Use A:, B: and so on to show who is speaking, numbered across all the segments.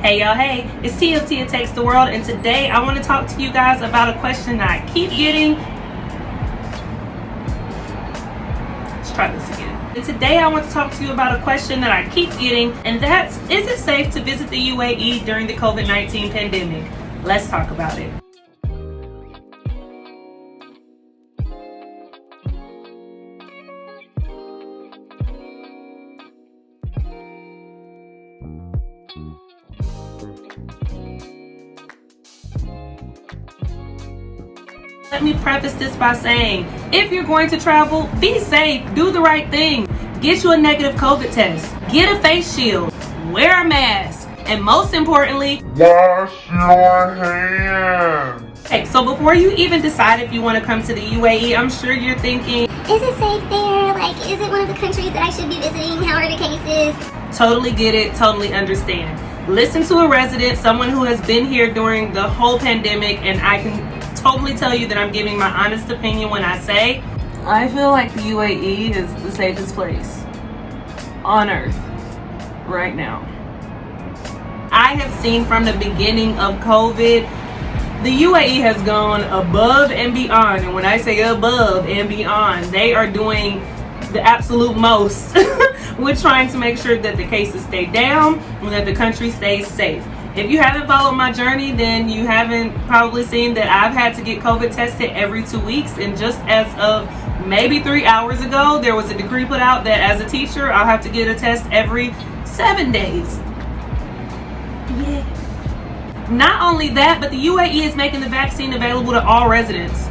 A: Hey y'all, hey, it's TFT It Takes the World, and today I want to talk to you guys about a question that I keep getting. Let's try this again. And today I want to talk to you about a question that I keep getting, and that's, is it safe to visit the UAE during the COVID-19 pandemic? Let's talk about it. Let me preface this by saying, if you're going to travel, be safe, do the right thing. Get you a negative COVID test, get a face shield, wear a mask, and most importantly,
B: wash your hands.
A: Okay, so before you even decide if you want to come to the UAE, I'm sure you're thinking,
C: is it safe there? Like, is it one of the countries that I should be visiting? How are the cases?
A: Totally get it, totally understand. Listen to a resident, someone who has been here during the whole pandemic, and I can totally tell you that I'm giving my honest opinion when I say I feel like the UAE is the safest place on earth right now. I have seen from the beginning of COVID, the UAE has gone above and beyond, and when I say above and beyond, they are doing the absolute most with trying to make sure that the cases stay down and that the country stays safe. If you haven't followed my journey, then you haven't probably seen that I've had to get COVID tested every 2 weeks, and just as of maybe 3 hours ago, there was a decree put out that as a teacher, I'll have to get a test every 7 days. Yeah. Not only that, but the UAE is making the vaccine available to all residents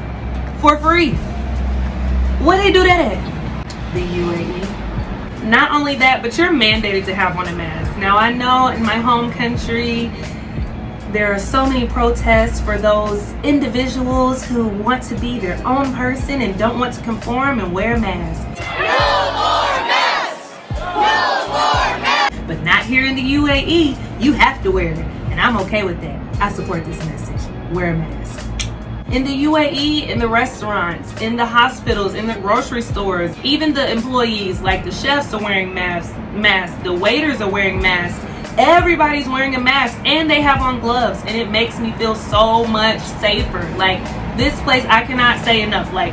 A: for free. Where they do that at? The UAE. Not only that, but you're mandated to have on a mask. Now, I know in my home country, there are so many protests for those individuals who want to be their own person and don't want to conform and wear masks.
C: No more masks! No more masks!
A: But not here in the UAE. You have to wear it, and I'm okay with that. I support this message. Wear a mask. In the UAE, in the restaurants, in the hospitals, in the grocery stores, even the employees, like the chefs are wearing masks, the waiters are wearing masks, everybody's wearing a mask, and they have on gloves, and it makes me feel so much safer. Like, this place, I cannot say enough, like,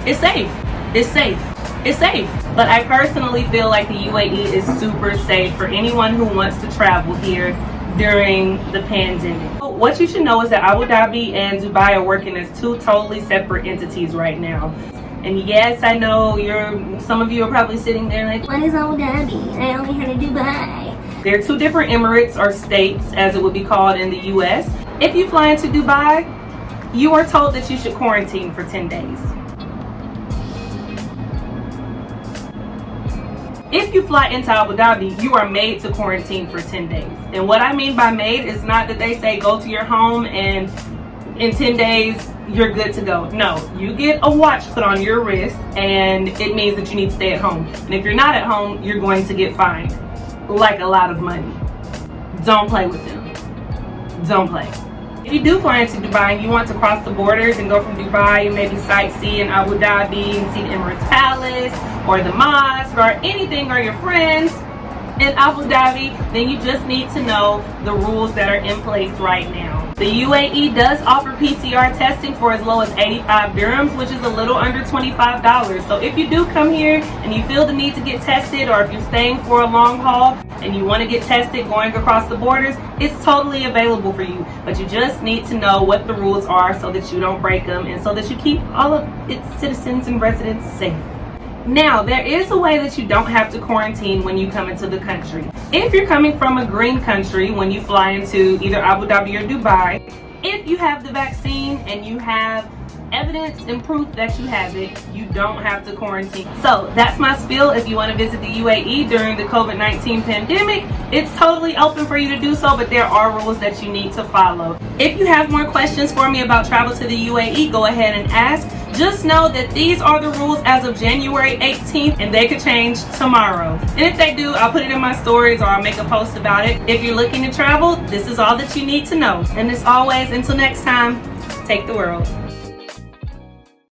A: it's safe, it's safe, it's safe. But I personally feel like the UAE is super safe for anyone who wants to travel here during the pandemic. What you should know is that Abu Dhabi and Dubai are working as two totally separate entities right now. And yes, I know some of you are probably sitting there like,
C: What is Abu Dhabi? I only heard of Dubai.
A: They're two different emirates or states, as it would be called in the US. If you fly into Dubai, you are told that you should quarantine for 10 days. If you fly into Abu Dhabi, you are made to quarantine for 10 days. And what I mean by made is not that they say go to your home and in 10 days you're good to go. No, you get a watch put on your wrist and it means that you need to stay at home. And if you're not at home, you're going to get fined. Like a lot of money. Don't play with them. Don't play. If you do fly into Dubai and you want to cross the borders and go from Dubai and maybe sightsee in Abu Dhabi and see the Emirates Palace or the mosque or anything, or your friends in Abu Dhabi, then you just need to know the rules that are in place right now. The UAE does offer PCR testing for as low as 85 dirhams, which is a little under $25. So if you do come here and you feel the need to get tested, or if you're staying for a long haul and you want to get tested going across the borders, it's totally available for you. But you just need to know what the rules are so that you don't break them and so that you keep all of its citizens and residents safe. Now, there is a way that you don't have to quarantine when you come into the country. If you're coming from a green country when you fly into either Abu Dhabi or Dubai, if you have the vaccine and you have evidence and proof that you have it, you don't have to quarantine. So that's my spiel. If you want to visit the UAE during the COVID-19 pandemic, it's totally open for you to do so, but there are rules that you need to follow. If you have more questions for me about travel to the UAE, go ahead and ask. Just know that these are the rules as of January 18th, and they could change tomorrow. And if they do, I'll put it in my stories or I'll make a post about it. If you're looking to travel, this is all that you need to know. And as always, until next time, take the world.